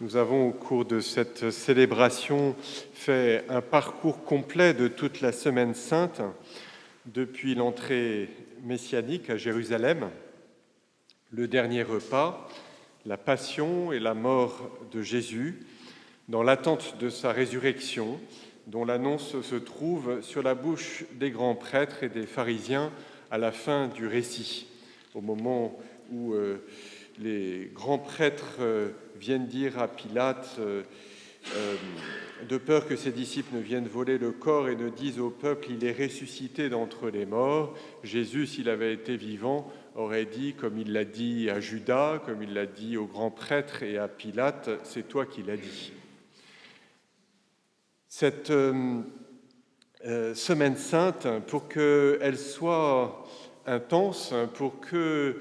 Nous avons, au cours de cette célébration, fait un parcours complet de toute la Semaine Sainte, depuis l'entrée messianique à Jérusalem, le dernier repas, la passion et la mort de Jésus, dans l'attente de sa résurrection, dont l'annonce se trouve sur la bouche des grands prêtres et des pharisiens à la fin du récit, au moment où les grands prêtres viennent dire à Pilate, de peur que ses disciples ne viennent voler le corps et ne disent au peuple « il est ressuscité d'entre les morts ». Jésus, s'il avait été vivant, aurait dit, comme il l'a dit à Judas, comme il l'a dit aux grands prêtres et à Pilate, « c'est toi qui l'as dit ». Cette Semaine Sainte, pour qu'elle soit intense, pour qu'elle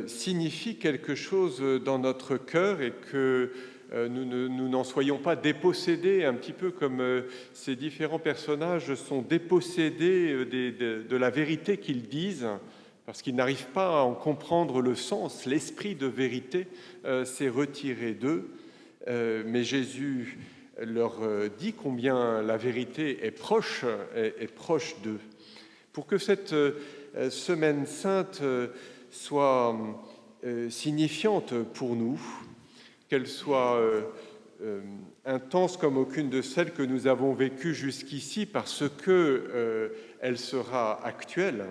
signifie quelque chose dans notre cœur et que nous n'en soyons pas dépossédés, un petit peu comme ces différents personnages sont dépossédés de la vérité qu'ils disent, parce qu'ils n'arrivent pas à en comprendre le sens. L'esprit de vérité s'est retiré d'eux, mais Jésus leur dit combien la vérité est proche d'eux. Pour que cette Semaine Sainte soit signifiante pour nous, qu'elle soit intense comme aucune de celles que nous avons vécues jusqu'ici, parce qu'elle sera actuelle,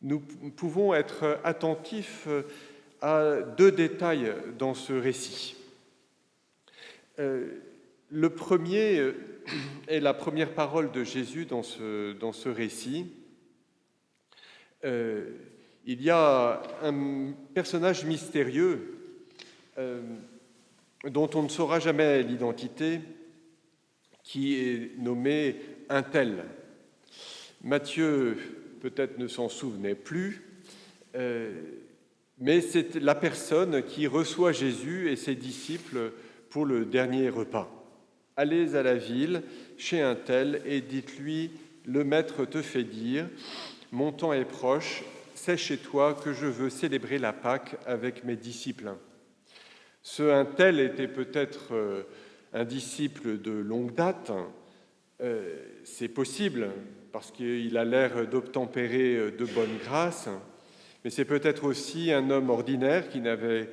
nous pouvons être attentifs à deux détails dans ce récit. Le premier est la première parole de Jésus dans ce récit. Il y a un personnage mystérieux dont on ne saura jamais l'identité, qui est nommé un tel. Matthieu peut-être ne s'en souvenait plus, mais c'est la personne qui reçoit Jésus et ses disciples pour le dernier repas. Allez à la ville, chez un tel, et dites-lui, le maître te fait dire, mon temps est proche, c'est chez toi que je veux célébrer la Pâque avec mes disciples. Ce un tel était peut-être un disciple de longue date, c'est possible, parce qu'il a l'air d'obtempérer de bonne grâce, mais c'est peut-être aussi un homme ordinaire qui n'avait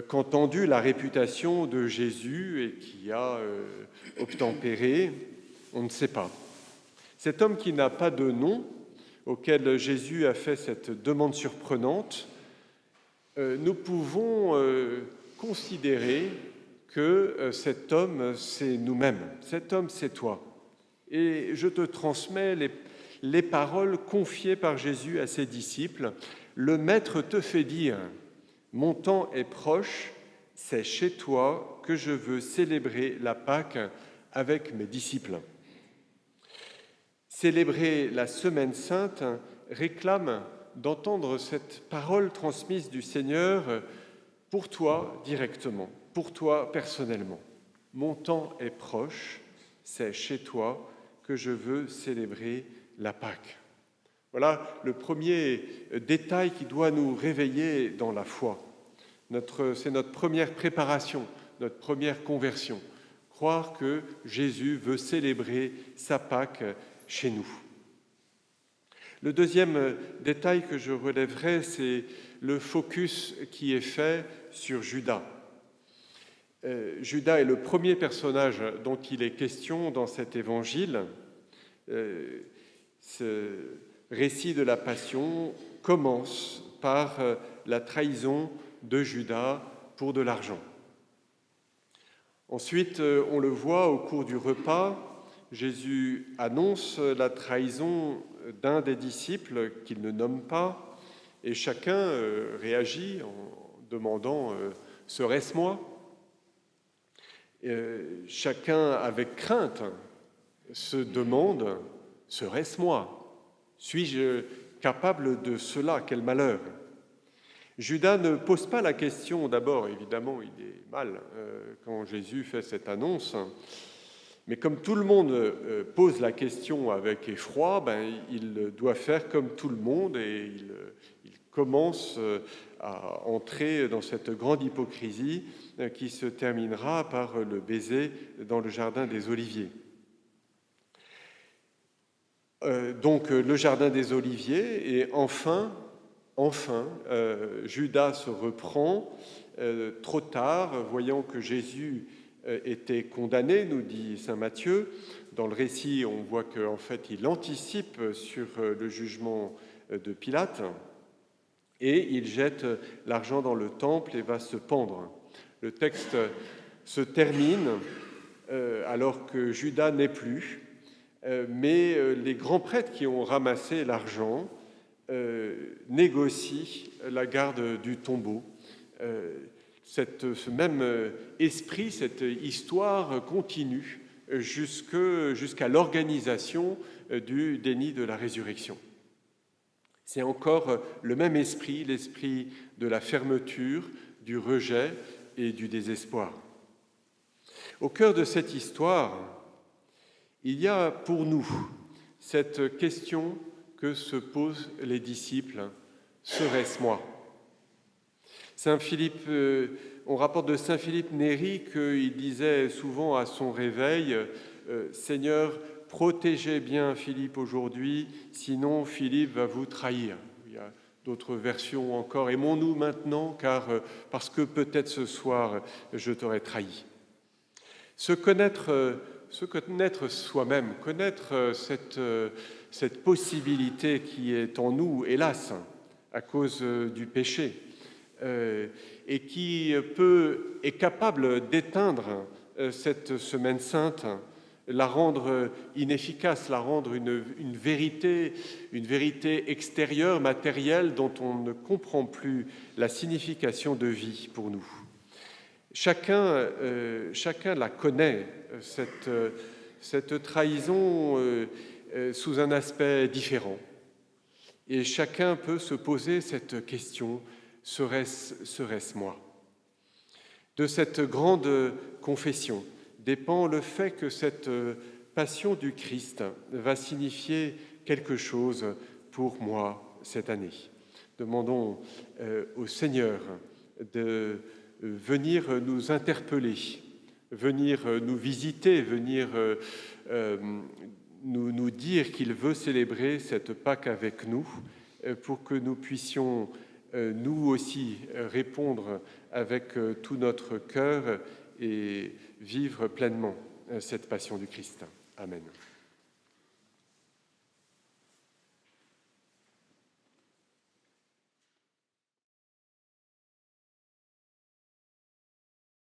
qu'entendu la réputation de Jésus et qui a obtempéré, on ne sait pas. Cet homme qui n'a pas de nom, auquel Jésus a fait cette demande surprenante, nous pouvons considérer que cet homme, c'est nous-mêmes, cet homme, c'est toi. Et je te transmets les paroles confiées par Jésus à ses disciples. Le Maître te fait dire, mon temps est proche, c'est chez toi que je veux célébrer la Pâque avec mes disciples. Célébrer la Semaine Sainte réclame d'entendre cette parole transmise du Seigneur pour toi directement, pour toi personnellement. Mon temps est proche, c'est chez toi que je veux célébrer la Pâque. Voilà le premier détail qui doit nous réveiller dans la foi. C'est notre première préparation, notre première conversion. Croire que Jésus veut célébrer sa Pâque chez nous. Le deuxième détail que je relèverai, c'est le focus qui est fait sur Judas. Judas est le premier personnage dont il est question dans cet évangile. Ce récit de la Passion commence par la trahison de Judas pour de l'argent. Ensuite, on le voit au cours du repas, Jésus annonce la trahison d'un des disciples qu'il ne nomme pas, et chacun réagit en demandant « serait-ce moi ?» Chacun avec crainte se demande « serait-ce moi ? Suis-je capable de cela ? Quel malheur !» Judas ne pose pas la question, d'abord, évidemment, il est mal quand Jésus fait cette annonce, mais comme tout le monde pose la question avec effroi, il doit faire comme tout le monde et il commence à entrer dans cette grande hypocrisie qui se terminera par le baiser dans le jardin des Oliviers. Donc le jardin des Oliviers, et enfin, Judas se reprend trop tard, voyant que Jésus était condamné, nous dit saint Matthieu. Dans le récit, on voit qu'en fait, il anticipe sur le jugement de Pilate, et il jette l'argent dans le temple et va se pendre. Le texte se termine alors que Judas n'est plus, mais les grands prêtres qui ont ramassé l'argent négocient la garde du tombeau. Ce même esprit, cette histoire continue jusqu'à l'organisation du déni de la résurrection. C'est encore le même esprit, l'esprit de la fermeture, du rejet et du désespoir. Au cœur de cette histoire, il y a pour nous cette question que se posent les disciples, serait-ce moi ? Saint Philippe, on rapporte de Saint Philippe Néri qu'il disait souvent à son réveil, Seigneur, protégez bien Philippe aujourd'hui, sinon Philippe va vous trahir. Il y a d'autres versions encore, aimons-nous maintenant, parce que peut-être ce soir je t'aurai trahi. Se connaître soi-même, connaître cette possibilité qui est en nous, hélas, à cause du péché, et qui est capable d'éteindre cette semaine sainte, la rendre inefficace, la rendre une vérité extérieure, matérielle, dont on ne comprend plus la signification de vie pour nous. Chacun la connaît, cette trahison sous un aspect différent. Et chacun peut se poser cette question, serait-ce moi ? De cette grande confession dépend le fait que cette passion du Christ va signifier quelque chose pour moi cette année. Demandons au Seigneur de venir nous interpeller, venir nous visiter, venir nous dire qu'il veut célébrer cette Pâque avec nous, pour que nous puissions nous aussi répondre avec tout notre cœur et vivre pleinement cette passion du Christ. Amen.